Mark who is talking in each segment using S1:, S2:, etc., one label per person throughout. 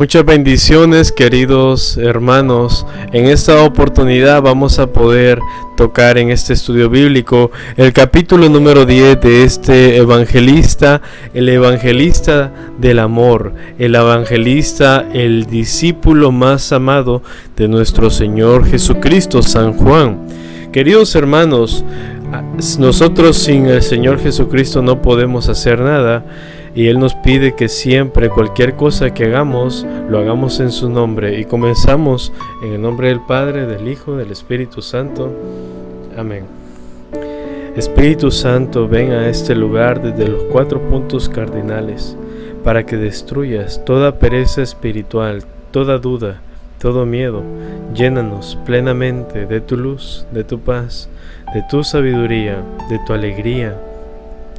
S1: Muchas bendiciones, queridos hermanos. En esta oportunidad vamos a poder tocar en este estudio bíblico el capítulo número 10 de este evangelista, el evangelista del amor, el evangelista, el discípulo más amado de nuestro Señor Jesucristo, San Juan. Queridos hermanos, nosotros sin el Señor Jesucristo no podemos hacer nada. Y Él nos pide que siempre, cualquier cosa que hagamos, lo hagamos en su nombre. Y comenzamos en el nombre del Padre, del Hijo, del Espíritu Santo. Amén. Espíritu Santo, ven a este lugar desde los 4 puntos cardinales, para que destruyas toda pereza espiritual, toda duda, todo miedo. Llénanos plenamente de tu luz, de tu paz, de tu sabiduría, de tu alegría.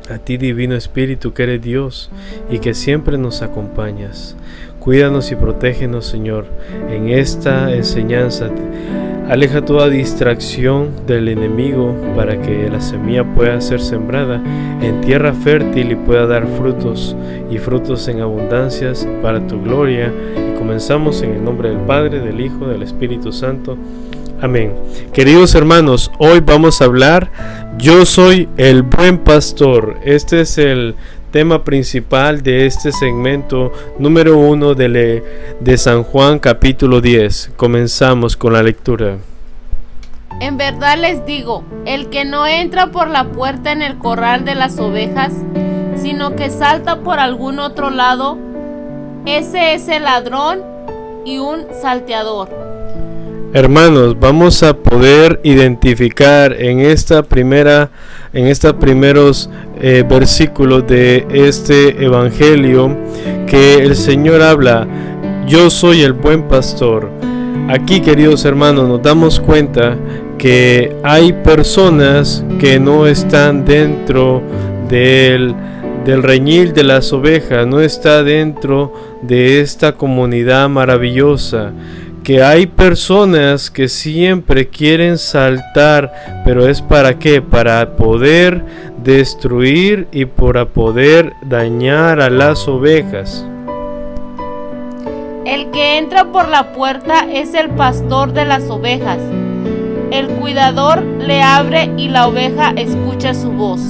S1: A ti, Divino Espíritu, que eres Dios y que siempre nos acompañas. Cuídanos y protégenos, Señor, en esta enseñanza. Aleja toda distracción del enemigo para que la semilla pueda ser sembrada en tierra fértil y pueda dar frutos, y frutos en abundancias para tu gloria. Y comenzamos en el nombre del Padre, del Hijo, del Espíritu Santo. Amén. Queridos hermanos, hoy vamos a hablar, yo soy el buen pastor. Este es el tema principal de este segmento número 1 de San Juan capítulo 10. Comenzamos con la lectura.
S2: En verdad les digo, el que no entra por la puerta en el corral de las ovejas, sino que salta por algún otro lado, ese es el ladrón y un salteador.
S1: Hermanos, vamos a poder identificar en estos primeros versículos de este evangelio que el Señor habla, yo soy el buen pastor. Aquí, queridos hermanos, nos damos cuenta que hay personas que no están dentro del reñil de las ovejas, no está dentro de esta comunidad maravillosa. Que hay personas que siempre quieren saltar, pero es ¿para qué? Para poder destruir y para poder dañar a las ovejas.
S2: El que entra por la puerta es el pastor de las ovejas. El cuidador le abre y la oveja escucha su voz.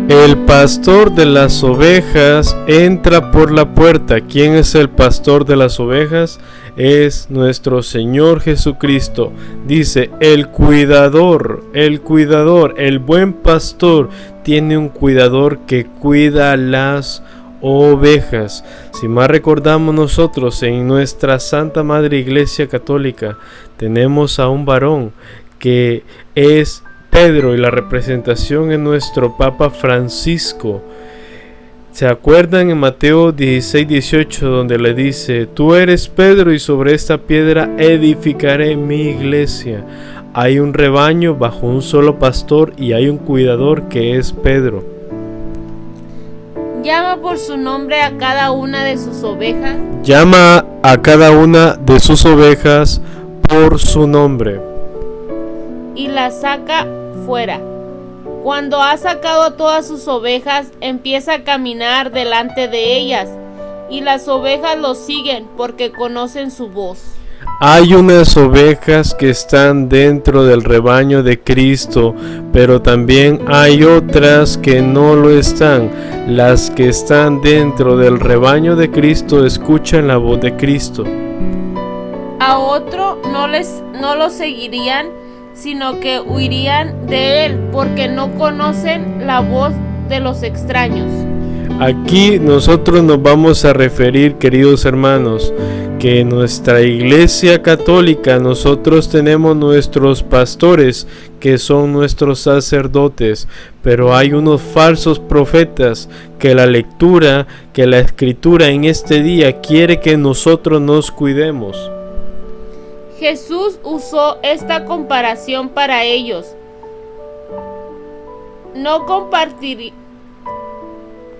S1: El pastor de las ovejas entra por la puerta. ¿Quién es el pastor de las ovejas? Es nuestro Señor Jesucristo. Dice, el cuidador, el buen pastor tiene un cuidador que cuida las ovejas. Si más recordamos nosotros en nuestra Santa Madre Iglesia Católica, tenemos a un varón que es Pedro, y la representación en nuestro Papa Francisco. ¿Se acuerdan en Mateo 16:18 donde le dice, tú eres Pedro y sobre esta piedra edificaré mi iglesia? Hay un rebaño bajo un solo pastor y hay un cuidador que es Pedro.
S2: Llama por su nombre a cada una de sus ovejas.
S1: Llama a cada una de sus ovejas por su nombre.
S2: Y las saca fuera. Cuando ha sacado a todas sus ovejas, empieza a caminar delante de ellas, y las ovejas lo siguen porque conocen su voz.
S1: Hay unas ovejas que están dentro del rebaño de Cristo, pero también hay otras que no lo están. Las que están dentro del rebaño de Cristo escuchan la voz de Cristo.
S2: A otro no lo seguirían, sino que huirían de él, porque no conocen la voz de los extraños.
S1: Aquí nosotros nos vamos a referir, queridos hermanos, que en nuestra Iglesia Católica nosotros tenemos nuestros pastores, que son nuestros sacerdotes, pero hay unos falsos profetas que la lectura, que la escritura en este día quiere que nosotros nos cuidemos.
S2: Jesús usó esta comparación para ellos. No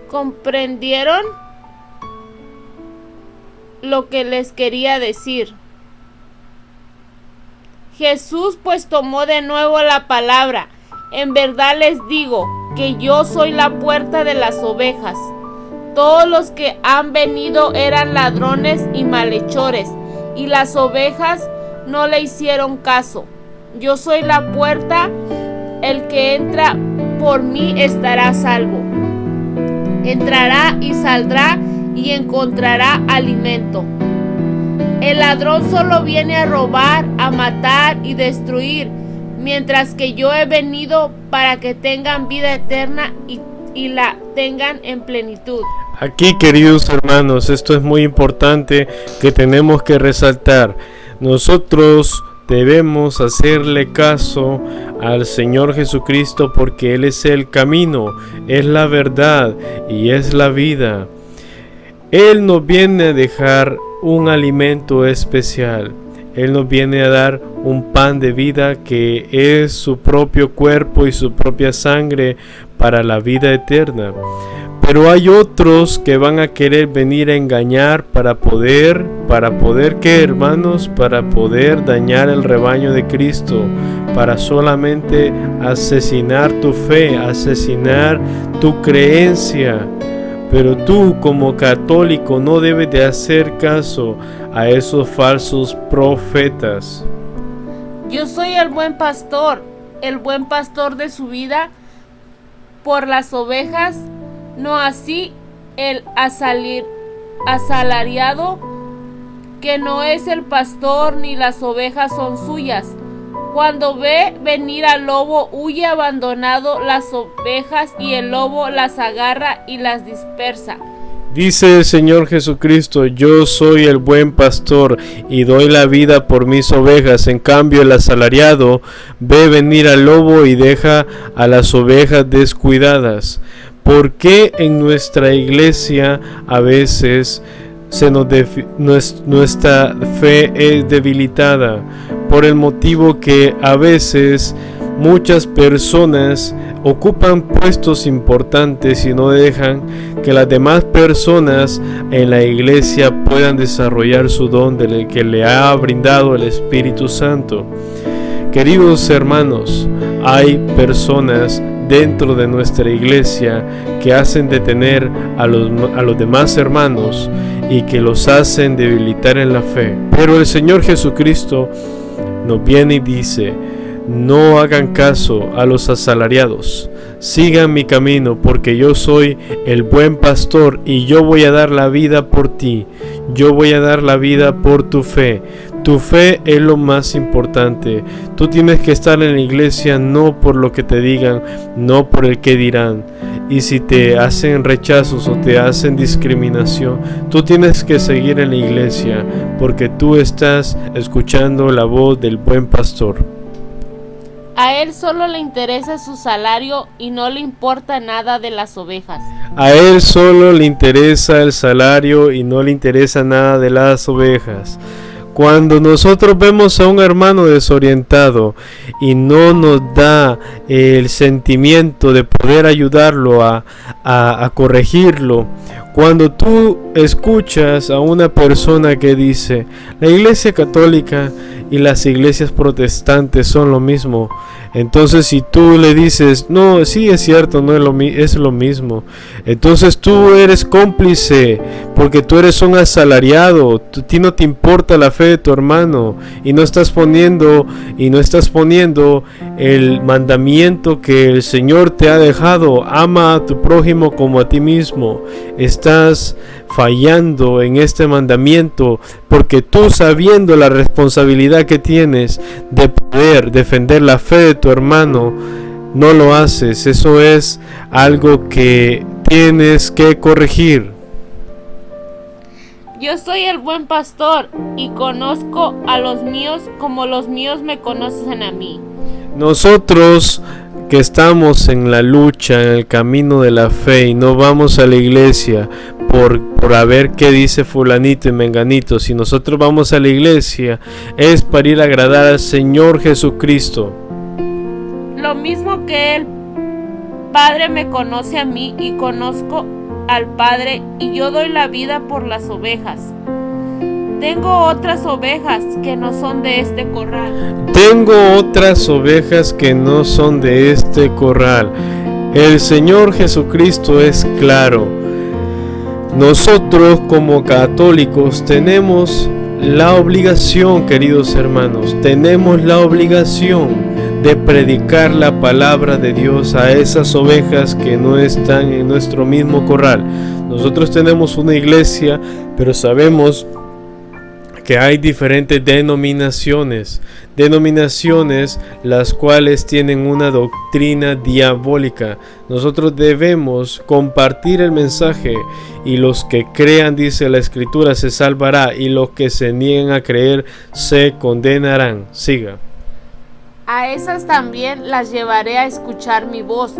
S2: comprendieron lo que les quería decir. Jesús pues tomó de nuevo la palabra. En verdad les digo que yo soy la puerta de las ovejas. todos los que han venido eran ladrones y malhechores, y las ovejas no le hicieron caso. Yo soy la puerta, el que entra por mí estará salvo. Entrará y saldrá y encontrará alimento. El ladrón solo viene a robar, a matar y destruir, mientras que yo he venido para que tengan vida eterna y la tengan en plenitud.
S1: Aquí, queridos hermanos, esto es muy importante que tenemos que resaltar. Nosotros debemos hacerle caso al Señor Jesucristo porque Él es el camino, es la verdad y es la vida. Él nos viene a dejar un alimento especial. Él nos viene a dar un pan de vida que es su propio cuerpo y su propia sangre para la vida eterna. Pero hay otros que van a querer venir a engañar para poder ¿qué, hermanos? Para poder dañar el rebaño de Cristo, para solamente asesinar tu fe, asesinar tu creencia. Pero tú como católico no debes de hacer caso a esos falsos profetas.
S2: Yo soy el buen pastor de su vida por las ovejas, no así el asalariado, que no es el pastor ni las ovejas son suyas. Cuando ve venir al lobo, huye abandonado las ovejas y el lobo las agarra y las dispersa.
S1: Dice el Señor Jesucristo: yo soy el buen pastor y doy la vida por mis ovejas. En cambio, el asalariado ve venir al lobo y deja a las ovejas descuidadas. ¿Por qué en nuestra iglesia a veces nuestra fe es debilitada? Por el motivo que a veces muchas personas ocupan puestos importantes y no dejan que las demás personas en la iglesia puedan desarrollar su don del que le ha brindado el Espíritu Santo. Queridos hermanos, hay personas dentro de nuestra iglesia que hacen detener a los demás hermanos y que los hacen debilitar en la fe. Pero el Señor Jesucristo nos viene y dice: no hagan caso a los asalariados, sigan mi camino, porque yo soy el buen pastor y yo voy a dar la vida por ti, yo voy a dar la vida por tu fe. Tu fe es lo más importante. Tú tienes que estar en la iglesia no por lo que te digan, no por el que dirán. Y si te hacen rechazos o te hacen discriminación, tú tienes que seguir en la iglesia porque tú estás escuchando la voz del buen pastor.
S2: A él solo le interesa su salario y no le importa nada de las ovejas.
S1: A él solo le interesa el salario y no le interesa nada de las ovejas. Cuando nosotros vemos a un hermano desorientado y no nos da el sentimiento de poder ayudarlo a corregirlo, cuando tú escuchas a una persona que dice: la iglesia católica y las iglesias protestantes son lo mismo, entonces si tú le dices: no, sí es cierto, no es lo mismo, entonces tú eres cómplice porque tú eres un asalariado. A ti no te importa la fe de tu hermano y no estás poniendo el mandamiento que el Señor te ha dejado: ama a tu prójimo como a ti mismo. Estás fallando en este mandamiento porque tú, sabiendo la responsabilidad que tienes de poder defender la fe de tu hermano, no lo haces. Eso es algo que tienes que corregir.
S2: Yo soy el buen pastor y conozco a los míos como los míos me conocen a mí.
S1: Nosotros que estamos en la lucha, en el camino de la fe y no vamos a la iglesia por a ver qué dice fulanito y menganito, si nosotros vamos a la iglesia es para ir a agradar al Señor Jesucristo.
S2: Lo mismo que el Padre me conoce a mí y conozco al Padre, y yo doy la vida por las ovejas. Tengo otras ovejas que no son de este corral.
S1: Tengo otras ovejas que no son de este corral. El Señor Jesucristo es claro. Nosotros como católicos tenemos la obligación, queridos hermanos, tenemos la obligación de predicar la palabra de Dios a esas ovejas que no están en nuestro mismo corral. Nosotros tenemos una iglesia, pero sabemos que hay diferentes denominaciones las cuales tienen una doctrina diabólica. Nosotros debemos compartir el mensaje, y los que crean, dice la Escritura, se salvará, y los que se nieguen a creer se condenarán. Siga.
S2: A esas también las llevaré a escuchar mi voz,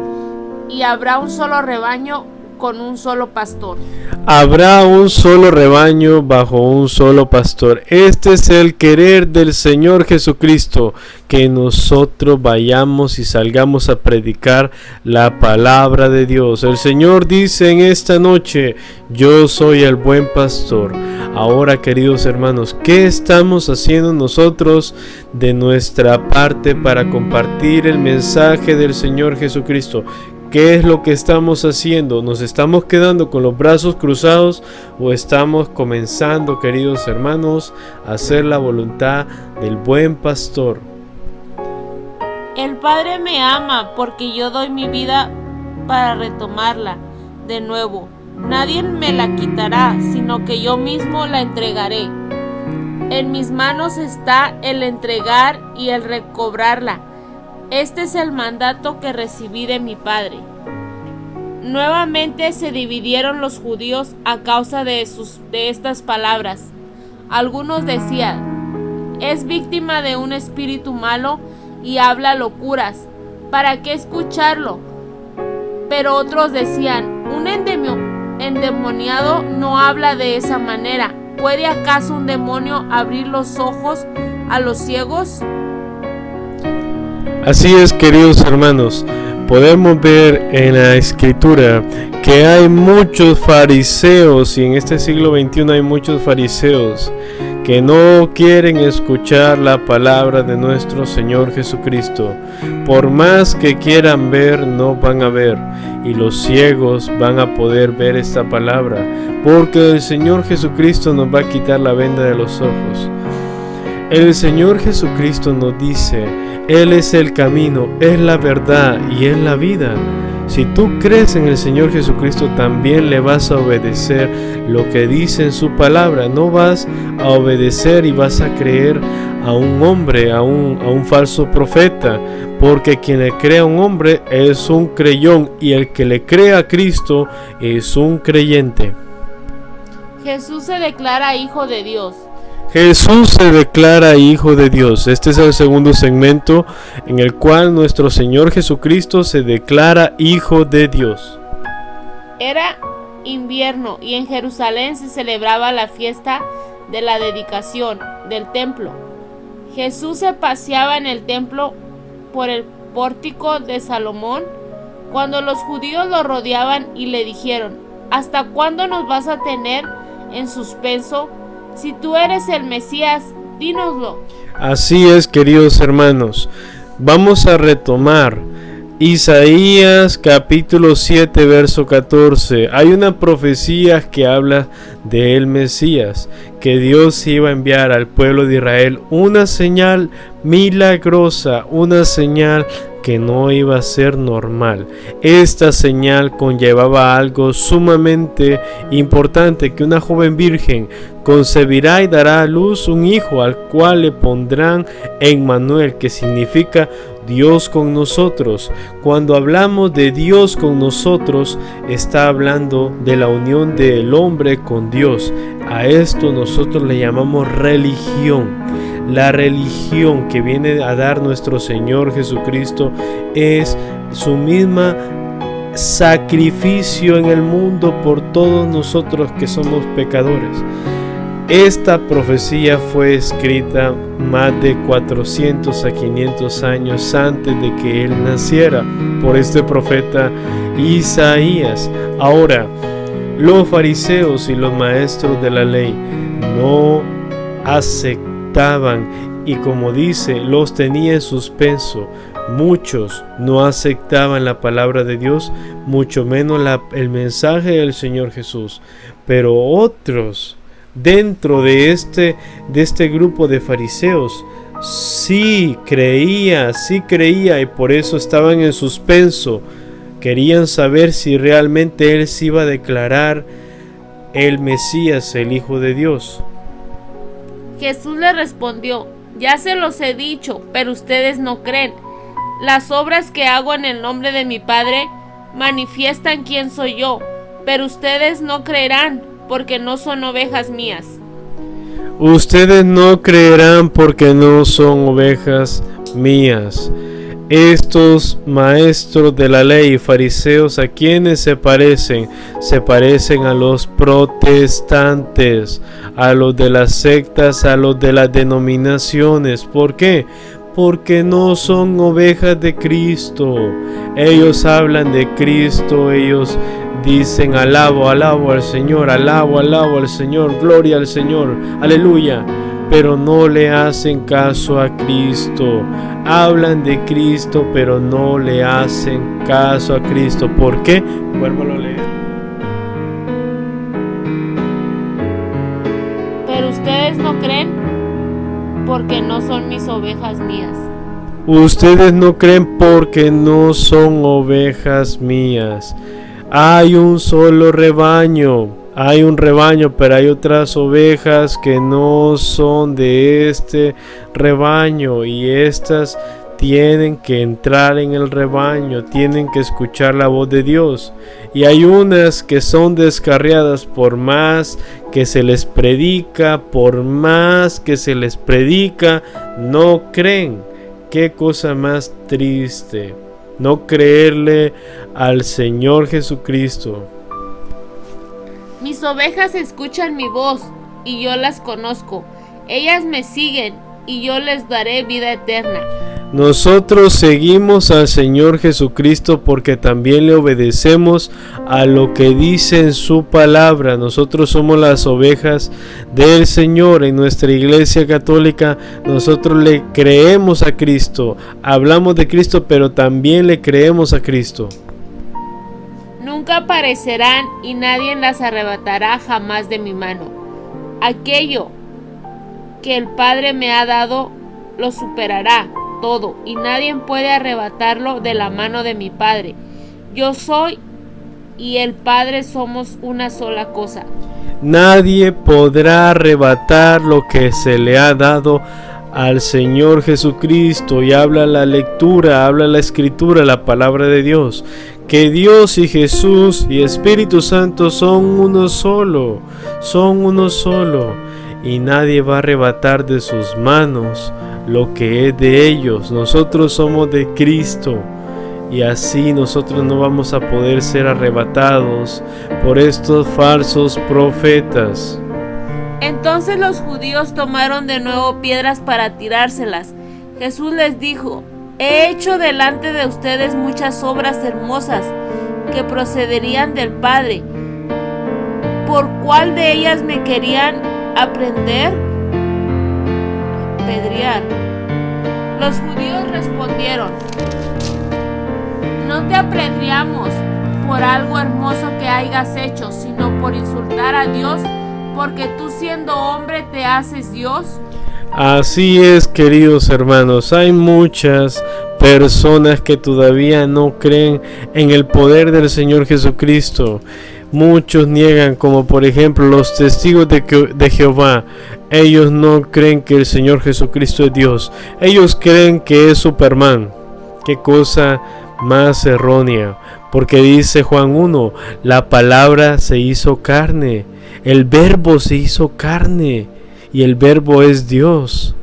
S2: y habrá un solo rebaño con un solo pastor.
S1: Habrá un solo rebaño bajo un solo pastor. Este es el querer del Señor Jesucristo, que nosotros vayamos y salgamos a predicar la palabra de Dios. El Señor dice en esta noche: yo soy el buen pastor. Ahora, queridos hermanos, ¿qué estamos haciendo nosotros de nuestra parte para compartir el mensaje del Señor Jesucristo? ¿Qué es lo que estamos haciendo? ¿Nos estamos quedando con los brazos cruzados o estamos comenzando, queridos hermanos, a hacer la voluntad del buen pastor?
S2: El Padre me ama porque yo doy mi vida para retomarla de nuevo. Nadie me la quitará, sino que yo mismo la entregaré. En mis manos está el entregar y el recobrarla. Este es el mandato que recibí de mi Padre. Nuevamente se dividieron los judíos a causa de estas palabras. Algunos decían: es víctima de un espíritu malo y habla locuras. ¿Para qué escucharlo? Pero otros decían: un endemoniado no habla de esa manera. ¿Puede acaso un demonio abrir los ojos a los ciegos?
S1: Así es, queridos hermanos, podemos ver en la Escritura que hay muchos fariseos, y en este siglo XXI hay muchos fariseos que no quieren escuchar la palabra de nuestro Señor Jesucristo. Por más que quieran ver, no van a ver, y los ciegos van a poder ver esta palabra, porque el Señor Jesucristo nos va a quitar la venda de los ojos. El Señor Jesucristo nos dice: Él es el camino, es la verdad y es la vida. Si tú crees en el Señor Jesucristo, también le vas a obedecer lo que dice en su palabra. No vas a obedecer y vas a creer a un hombre, a un falso profeta, porque quien le cree a un hombre es un creyón, y el que le cree a Cristo es un creyente.
S2: Jesús se declara Hijo de Dios.
S1: Jesús se declara Hijo de Dios. Este es el segundo segmento en el cual nuestro Señor Jesucristo se declara Hijo de Dios.
S2: Era invierno y en Jerusalén se celebraba la fiesta de la dedicación del templo. Jesús se paseaba en el templo por el pórtico de Salomón cuando los judíos lo rodeaban y le dijeron: ¿hasta cuándo nos vas a tener en suspenso? Si tú eres el Mesías, dínoslo.
S1: Así es, queridos hermanos. Vamos a retomar Isaías capítulo 7, verso 14. Hay una profecía que habla del Mesías, que Dios iba a enviar al pueblo de Israel una señal milagrosa, una señal que no iba a ser normal. Esta señal conllevaba algo sumamente importante: que una joven virgen concebirá y dará a luz un hijo, al cual le pondrán Emmanuel, que significa Dios con nosotros. Cuando hablamos de Dios con nosotros, está hablando de la unión del hombre con Dios. A esto nosotros le llamamos religión. La religión que viene a dar nuestro Señor Jesucristo es su misma sacrificio en el mundo por todos nosotros que somos pecadores. Esta profecía fue escrita más de 400 a 500 años antes de que él naciera por este profeta Isaías. Ahora, los fariseos y los maestros de la ley no aceptaban, y como dice, los tenía en suspenso. Muchos no aceptaban la palabra de Dios, mucho menos el mensaje del Señor Jesús. Pero otros dentro de este grupo de fariseos sí creía y por eso estaban en suspenso. Querían saber si realmente él se iba a declarar el Mesías, el Hijo de Dios.
S2: Jesús le respondió: ya se los he dicho, pero ustedes no creen. Las obras que hago en el nombre de mi Padre manifiestan quién soy yo, pero ustedes no creerán porque no son ovejas mías.
S1: Ustedes no creerán porque no son ovejas mías. Estos maestros de la ley, fariseos, ¿a quiénes se parecen? Se parecen a los protestantes, a los de las sectas, a los de las denominaciones. ¿Por qué? Porque no son ovejas de Cristo. Ellos hablan de Cristo, ellos dicen alabo al Señor, alabo al Señor, gloria al Señor, aleluya. Pero no le hacen caso a Cristo. Hablan de Cristo, pero no le hacen caso a Cristo. ¿Por qué? Vuelvo a leer.
S2: Pero ustedes no creen porque no son mis ovejas mías.
S1: Ustedes no creen porque no son ovejas mías. Hay un solo rebaño. Hay un rebaño, pero hay otras ovejas que no son de este rebaño y estas tienen que entrar en el rebaño, tienen que escuchar la voz de Dios. Y hay unas que son descarriadas por más que se les predica, no creen. Qué cosa más triste, no creerle al Señor Jesucristo.
S2: Mis ovejas escuchan mi voz, y yo las conozco. Ellas me siguen, y yo les daré vida eterna.
S1: Nosotros seguimos al Señor Jesucristo porque también le obedecemos a lo que dice en su palabra. Nosotros somos las ovejas del Señor. En nuestra iglesia católica nosotros le creemos a Cristo. Hablamos de Cristo, pero también le creemos a Cristo.
S2: Nunca perecerán y nadie las arrebatará jamás de mi mano. Aquello que el Padre me ha dado lo superará todo y nadie puede arrebatarlo de la mano de mi Padre. Yo soy y el Padre somos una sola cosa.
S1: Nadie podrá arrebatar lo que se le ha dado al Señor Jesucristo. Y habla la lectura, habla la escritura, la palabra de Dios, que Dios y Jesús y Espíritu Santo son uno solo, y nadie va a arrebatar de sus manos lo que es de ellos. Nosotros somos de Cristo y así nosotros no vamos a poder ser arrebatados por estos falsos profetas.
S2: Entonces los judíos tomaron de nuevo piedras para tirárselas. Jesús les dijo: he hecho delante de ustedes muchas obras hermosas que procederían del Padre. ¿Por cuál de ellas me querían apedrear? Los judíos respondieron: no te apedreamos por algo hermoso que hayas hecho, sino por insultar a Dios, porque tú siendo hombre te haces Dios.
S1: Así es, queridos hermanos, hay muchas personas que todavía no creen en el poder del Señor Jesucristo. Muchos niegan, como por ejemplo los testigos de Jehová. Ellos no creen que el Señor Jesucristo es Dios. Ellos creen que es Superman. Qué cosa más errónea. Porque dice Juan 1, la palabra se hizo carne. El verbo se hizo carne. Y el verbo es Dios.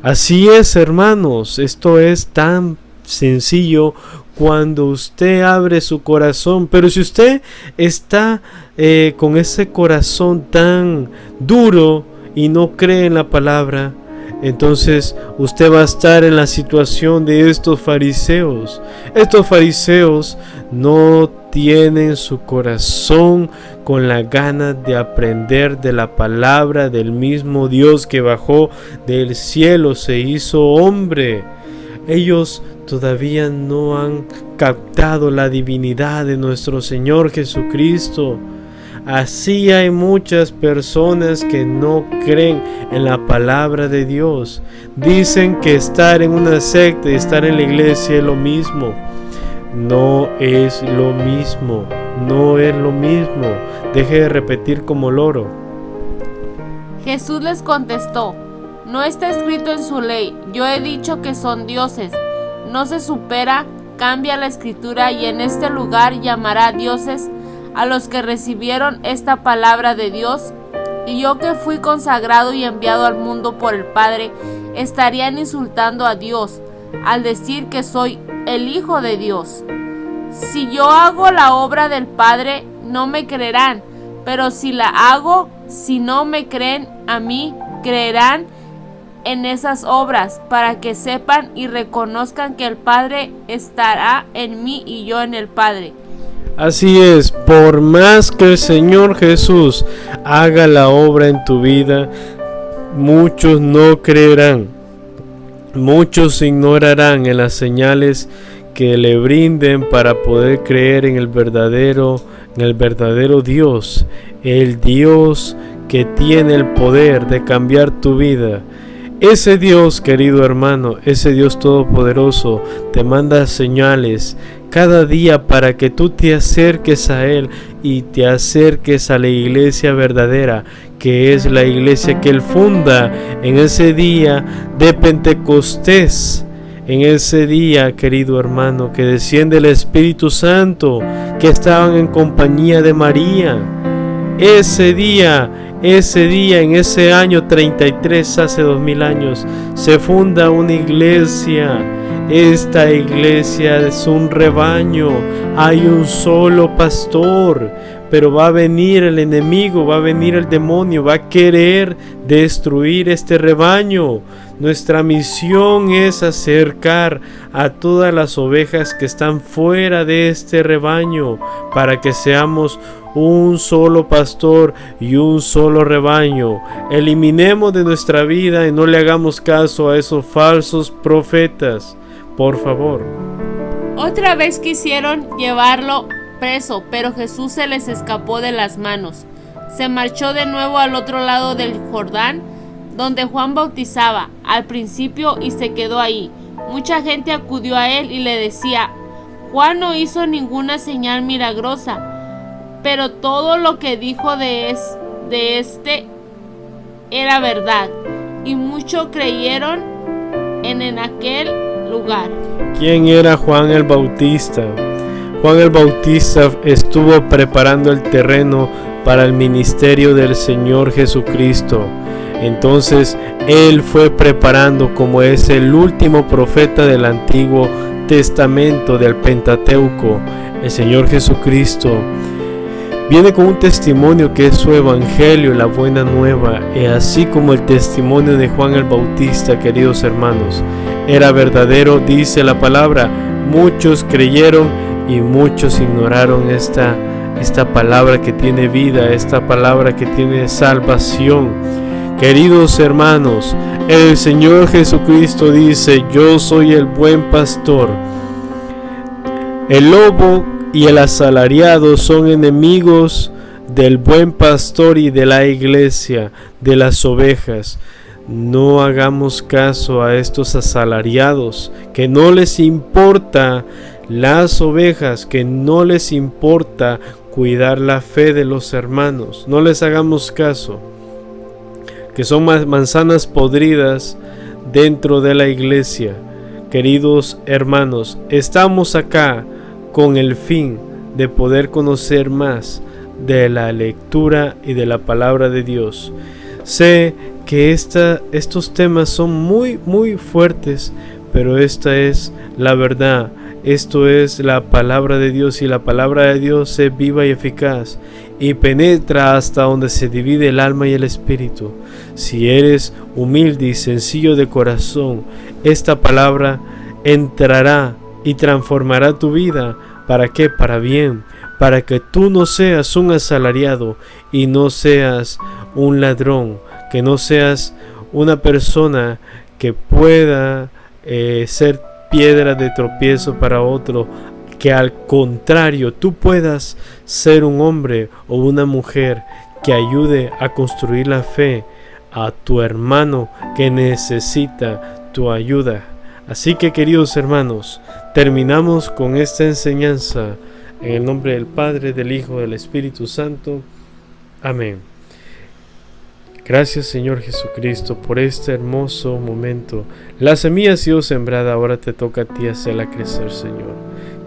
S1: Así es, hermanos. Esto es tan sencillo cuando usted abre su corazón. Pero si usted está con ese corazón tan duro y no cree en la palabra, entonces usted va a estar en la situación de estos fariseos. Estos fariseos no tienen su corazón con la ganas de aprender de la palabra del mismo Dios que bajó del cielo, se hizo hombre. Ellos todavía no han captado la divinidad de nuestro Señor Jesucristo. Así hay muchas personas que no creen en la palabra de Dios. Dicen que estar en una secta y estar en la iglesia es lo mismo. No es lo mismo, no es lo mismo. Deje de repetir como loro.
S2: Jesús les contestó: no está escrito en su ley, yo he dicho que son dioses. No se supera, cambia la escritura y en este lugar llamará dioses a los que recibieron esta palabra de Dios. Y yo que fui consagrado y enviado al mundo por el Padre, estarían insultando a Dios al decir que soy el Hijo de Dios. Si yo hago la obra del Padre, no me creerán, pero si la hago, si no me creen a mí, creerán en esas obras, para que sepan y reconozcan que el Padre estará en mí y yo en el Padre.
S1: Así es, por más que el Señor Jesús haga la obra en tu vida, muchos no creerán, muchos ignorarán en las señales que le brinden para poder creer en el verdadero Dios, el Dios que tiene el poder de cambiar tu vida. Ese Dios, querido hermano, ese Dios todopoderoso te manda señales cada día para que tú te acerques a Él y te acerques a la iglesia verdadera, que es la iglesia que Él funda en ese día de Pentecostés. En ese día, querido hermano, que desciende el Espíritu Santo, que estaban en compañía de María. Ese día, en ese año 33, hace 2000 años, se funda una iglesia. Esta iglesia es un rebaño, hay un solo pastor, pero va a venir el enemigo, va a venir el demonio, va a querer destruir este rebaño. Nuestra misión es acercar a todas las ovejas que están fuera de este rebaño, para que seamos un solo pastor y un solo rebaño. Eliminemos de nuestra vida y no le hagamos caso a esos falsos profetas, por favor.
S2: Otra vez quisieron llevarlo preso, pero Jesús se les escapó de las manos. Se marchó de nuevo al otro lado del Jordán, donde Juan bautizaba al principio, y se quedó ahí. Mucha gente acudió a él y le decía: Juan no hizo ninguna señal milagrosa, pero todo lo que dijo de este era verdad, y muchos creyeron en aquel lugar.
S1: ¿Quién era Juan el Bautista? Juan el Bautista estuvo preparando el terreno para el ministerio del Señor Jesucristo. Entonces él fue preparando, como es el último profeta del Antiguo Testamento, del Pentateuco. El Señor Jesucristo viene con un testimonio que es su evangelio, la buena nueva, y así como el testimonio de Juan el Bautista, queridos hermanos, era verdadero, dice la palabra. Muchos creyeron y muchos ignoraron esta palabra que tiene vida, esta palabra que tiene salvación. Queridos hermanos, el Señor Jesucristo dice: yo soy el buen pastor. El lobo y el asalariado son enemigos del buen pastor y de la iglesia, de las ovejas. No hagamos caso a estos asalariados, que no les importa las ovejas, que no les importa cuidar la fe de los hermanos. No les hagamos caso, que son manzanas podridas dentro de la iglesia. Queridos hermanos, estamos acá con el fin de poder conocer más de la lectura y de la palabra de Dios. Sé que estos temas son muy fuertes, pero esta es la verdad. Esto es la palabra de Dios, y la palabra de Dios es viva y eficaz y penetra hasta donde se divide el alma y el espíritu. Si eres humilde y sencillo de corazón, esta palabra entrará y transformará tu vida. ¿Para qué? Para bien, para que tú no seas un asalariado y no seas un ladrón, que no seas una persona que pueda ser piedra de tropiezo para otro, que al contrario tú puedas ser un hombre o una mujer que ayude a construir la fe a tu hermano que necesita tu ayuda. Así que, queridos hermanos, terminamos con esta enseñanza en el nombre del Padre, del Hijo, del Espíritu Santo. Amén. Gracias, Señor Jesucristo, por este hermoso momento. La semilla ha sido sembrada, ahora te toca a ti hacerla crecer, Señor,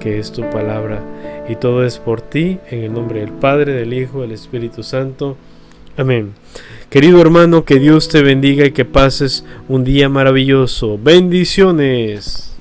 S1: que es tu palabra. Y todo es por ti, en el nombre del Padre, del Hijo, del Espíritu Santo. Amén. Querido hermano, que Dios te bendiga y que pases un día maravilloso. Bendiciones.